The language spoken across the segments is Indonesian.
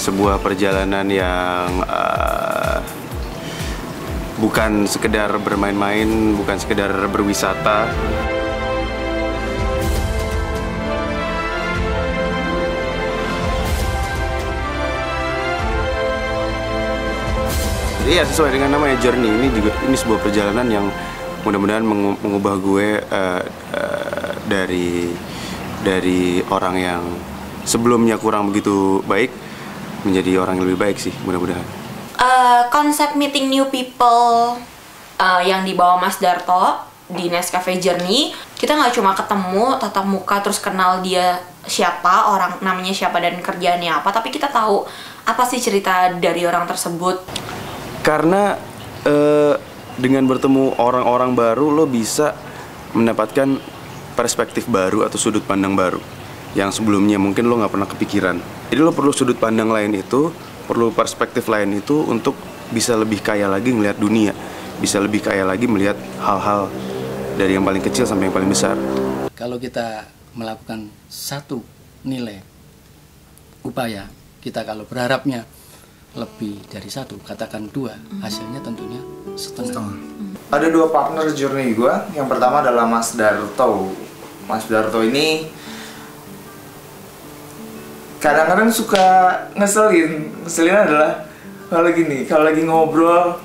sebuah perjalanan yang bukan sekedar bermain-main, bukan sekedar berwisata. Iya, sesuai dengan namanya Journey. Ini sebuah perjalanan yang mudah-mudahan mengubah gue dari orang yang sebelumnya kurang begitu baik menjadi orang yang lebih baik sih, mudah-mudahan. Konsep meeting new people yang dibawa Mas Darto di Nescafe Journey, kita nggak cuma ketemu tatap muka terus kenal dia siapa, orang namanya siapa dan kerjaannya apa, tapi kita tahu apa sih cerita dari orang tersebut. Karena dengan bertemu orang-orang baru, lo bisa mendapatkan perspektif baru atau sudut pandang baru yang sebelumnya mungkin lo nggak pernah kepikiran. Jadi lo perlu sudut pandang lain itu, perlu perspektif lain itu untuk bisa lebih kaya lagi melihat dunia, bisa lebih kaya lagi melihat hal-hal dari yang paling kecil sampai yang paling besar. Kalau kita melakukan satu nilai upaya, kita kalau berharapnya lebih dari satu, katakan dua, hasilnya tentunya setengah. Ada dua partner journey gue. Yang pertama adalah Mas Darto. Mas Darto ini kadang-kadang suka ngeselin. Ngeselin adalah kalau lagi ngobrol,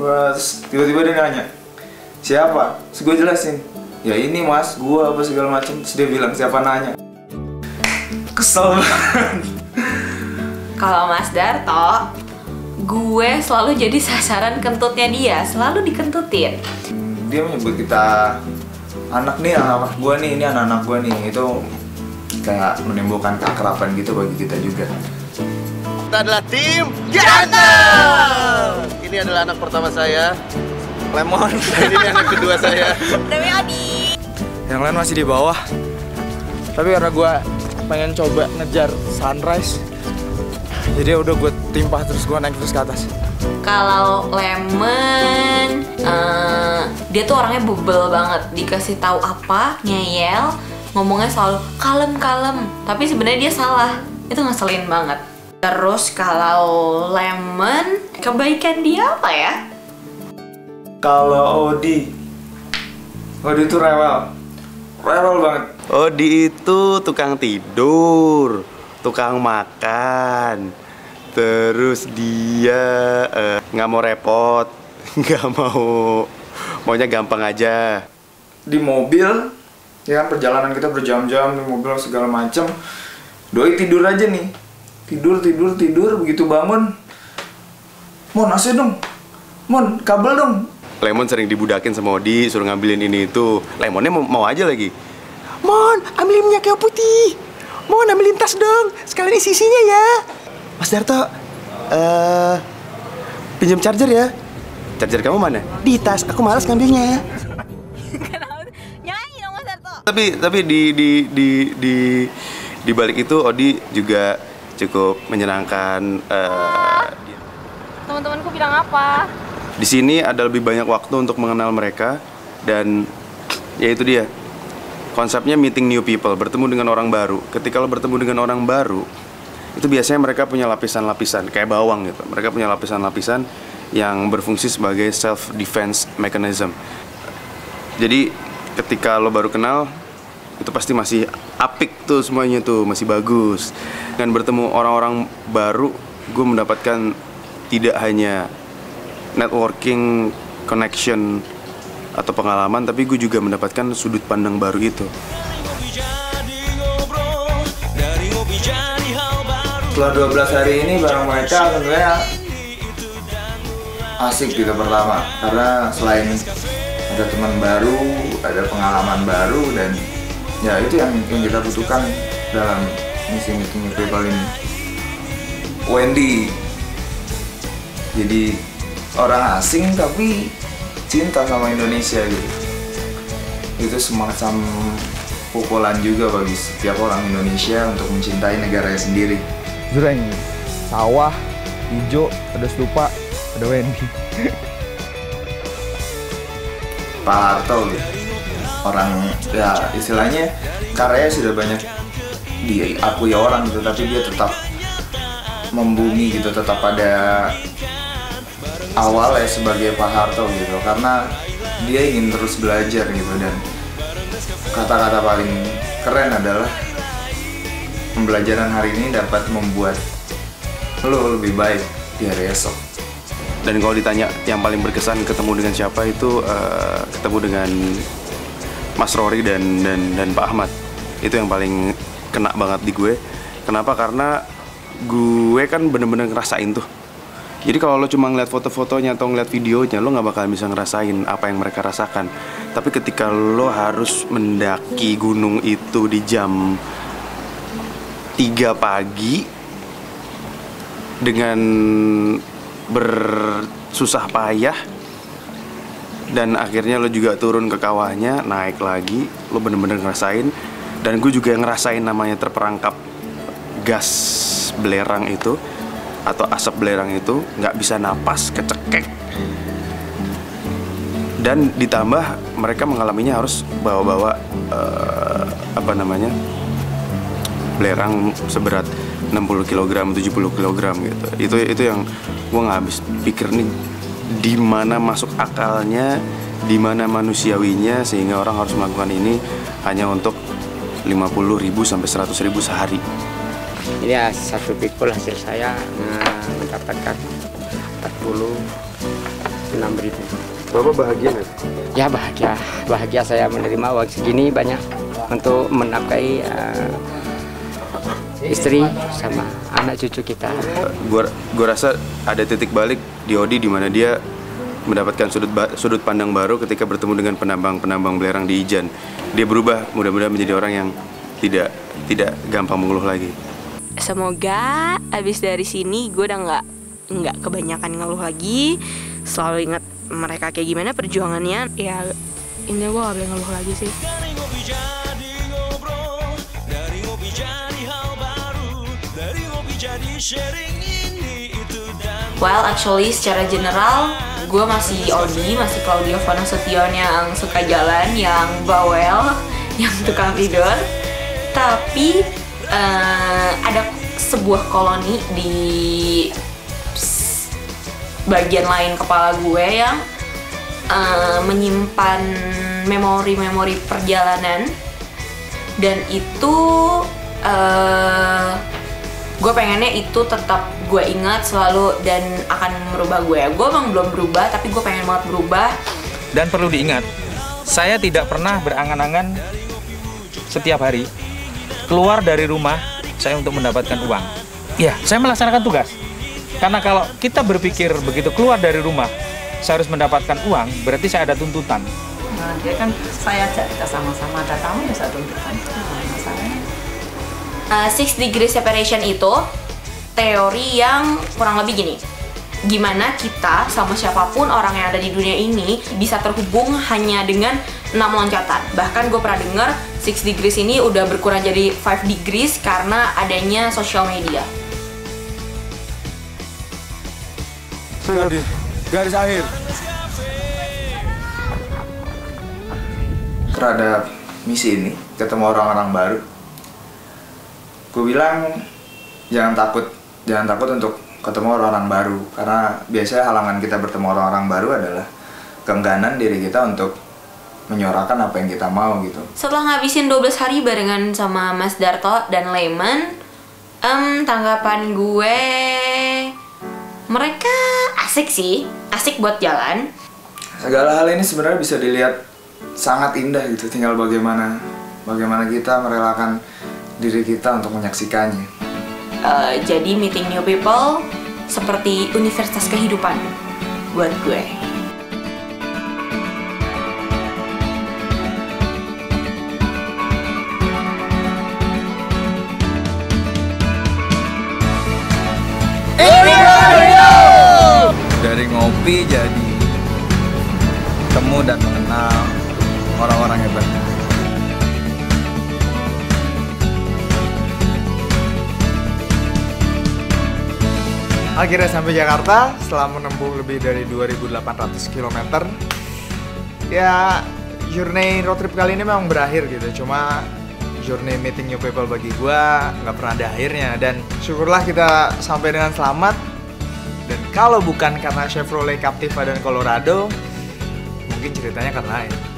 terus tiba-tiba dia nanya, siapa? Terus gue jelasin, ya ini mas, gue apa segala macam. Terus dia bilang, siapa nanya? Kesel banget. Kalau Mas Darto, gue selalu jadi sasaran kentutnya dia, selalu dikentutin. Dia menyebut kita anak nih, anak gue nih, ini anak-anak gue nih. Itu kayak menimbulkan keakraban gitu bagi kita juga. Kita adalah tim Ganteng. Ini adalah anak pertama saya, Lemon. Ini anak kedua saya, Dewi Adi. Yang lain masih di bawah. Tapi karena gue pengen coba ngejar sunrise, jadi udah gue timpah terus, gue naik terus ke atas. Kalau Lemon, dia tuh orangnya bebel banget. Dikasih tahu apa, ngeyel, ngomongnya selalu kalem. Tapi sebenarnya dia salah. Itu ngeselin banget. Terus kalau Lemon, kebaikan dia apa ya? Kalau Odi itu rewel banget. Odi itu tukang tidur, tukang makan, terus dia nggak mau repot, maunya gampang aja. Di mobil, ya perjalanan kita berjam-jam di mobil segala macem. Doi tidur aja nih, tidur. Begitu bangun, Mon AC dong, Mon kabel dong. Lemon sering dibudakin sama Odi, suruh ngambilin ini itu. Lemonnya mau aja lagi. Mon, ambilin minyak kayu putih. Mon, ambilin tas dong, sekalian isi isinya ya. Mas Darto, pinjam charger ya. Charger kamu mana? Di tas, aku malas ngambilnya. Nyanyi dong Mas Darto. Tapi di balik itu Odi juga cukup menyenangkan. Teman-temanku bilang apa? Di sini ada lebih banyak waktu untuk mengenal mereka, dan ya itu dia. Konsepnya meeting new people, bertemu dengan orang baru. Ketika lo bertemu dengan orang baru, itu biasanya mereka punya lapisan-lapisan, kayak bawang gitu. Mereka punya lapisan-lapisan yang berfungsi sebagai self-defense mechanism. Jadi ketika lo baru kenal, itu pasti masih apik tuh semuanya tuh, masih bagus. Dengan bertemu orang-orang baru, gue mendapatkan tidak hanya networking, connection, atau pengalaman, tapi gue juga mendapatkan sudut pandang baru itu. Setelah 12 hari ini bareng mereka sebenarnya asik gitu pertama. Karena selain ada teman baru, ada pengalaman baru, dan ya itu yang kita butuhkan dalam misi meeting people ini. Wendy jadi orang asing tapi cinta sama Indonesia gitu. Itu semacam pukulan juga bagi setiap orang Indonesia untuk mencintai negaranya sendiri. Jureng, sawah, hijau, ada stupa, ada Wendy. Pak Harto gitu. Orang ya istilahnya karyanya sudah banyak diakui orang gitu, tapi dia tetap membumi gitu, tetap pada awalnya sebagai Pak Harto gitu, karena dia ingin terus belajar gitu. Dan kata-kata paling keren adalah pembelajaran hari ini dapat membuat lo lebih baik di hari esok. Dan kalau ditanya yang paling berkesan ketemu dengan siapa, itu ketemu dengan Mas Rory dan Pak Ahmad. Itu yang paling kena banget di gue. Kenapa? Karena gue kan bener-bener ngerasain tuh. Jadi kalau lo cuma ngeliat foto-fotonya atau ngeliat videonya, lo nggak bakal bisa ngerasain apa yang mereka rasakan. Tapi ketika lo harus mendaki gunung itu di jam 3 pagi dengan bersusah payah, dan akhirnya lo juga turun ke kawahnya, naik lagi, lo bener-bener ngerasain. Dan gue juga ngerasain namanya terperangkap gas belerang itu atau asap belerang itu, nggak bisa napas, kecekek. Dan ditambah mereka mengalaminya harus bawa-bawa belerang seberat 60 kg, 70 kg gitu. Itu yang gue nggak habis pikir nih, di mana masuk akalnya, di mana manusiawinya sehingga orang harus melakukan ini hanya untuk 50.000 sampai 100.000 sehari. Ini ya satu pikul hasil saya mendapatkan 46.000. Bapak bahagia nggak? Ya bahagia saya menerima uang segini banyak untuk menafkahi istri sama anak cucu kita. Gua rasa ada titik balik di Odi di mana dia mendapatkan sudut pandang baru ketika bertemu dengan penambang belerang di Ijan. Dia berubah, mudah-mudahan menjadi orang yang tidak gampang mengeluh lagi. Semoga abis dari sini gue udah nggak kebanyakan ngeluh lagi. Selalu ingat mereka kayak gimana perjuangannya. Ya ini gue gak boleh ngeluh lagi sih. Well, actually secara general gue masih Odi, masih Claudia Vanasution yang suka jalan, yang bawel, yang tukang tidur. Tapi ada sebuah koloni di bagian lain kepala gue yang menyimpan memori-memori perjalanan, dan itu gue pengennya itu tetap gue ingat selalu dan akan merubah gue. Gue emang belum berubah, tapi gue pengen banget berubah. Dan perlu diingat, saya tidak pernah berangan-angan setiap hari keluar dari rumah saya untuk mendapatkan uang. Ya, saya melaksanakan tugas. Karena kalau kita berpikir begitu keluar dari rumah saya harus mendapatkan uang, berarti saya ada tuntutan. Nah, dia kan saya ajak kita sama-sama ada tamu ya, saya tuntutan. Masalahnya 6 degree separation itu teori yang kurang lebih gini. Gimana kita sama siapapun orang yang ada di dunia ini bisa terhubung hanya dengan 6 loncatan. Bahkan gue pernah denger 6 degrees ini udah berkurang jadi 5 degrees karena adanya social media. Garis akhir. Terhadap misi ini, ketemu orang-orang baru, gue bilang jangan takut untuk ketemu orang-orang baru, karena biasanya halangan kita bertemu orang-orang baru adalah keengganan diri kita untuk menyuarakan apa yang kita mau gitu. Setelah ngabisin 12 hari barengan sama Mas Darto dan Lemon, tanggapan gue, mereka asik sih, asik buat jalan. Segala hal ini sebenarnya bisa dilihat sangat indah gitu, tinggal bagaimana kita merelakan diri kita untuk menyaksikannya. Jadi meeting new people seperti universitas kehidupan buat gue. Dari ngopi jadi temu dan mengenal orang-orang hebat. Akhirnya sampai Jakarta setelah menempuh lebih dari 2.800 km. Ya, journey road trip kali ini memang berakhir gitu. Cuma journey meeting new people bagi gue nggak pernah ada akhirnya. Dan syukurlah kita sampai dengan selamat. Dan kalau bukan karena Chevrolet Captiva dan Colorado, mungkin ceritanya akan lain.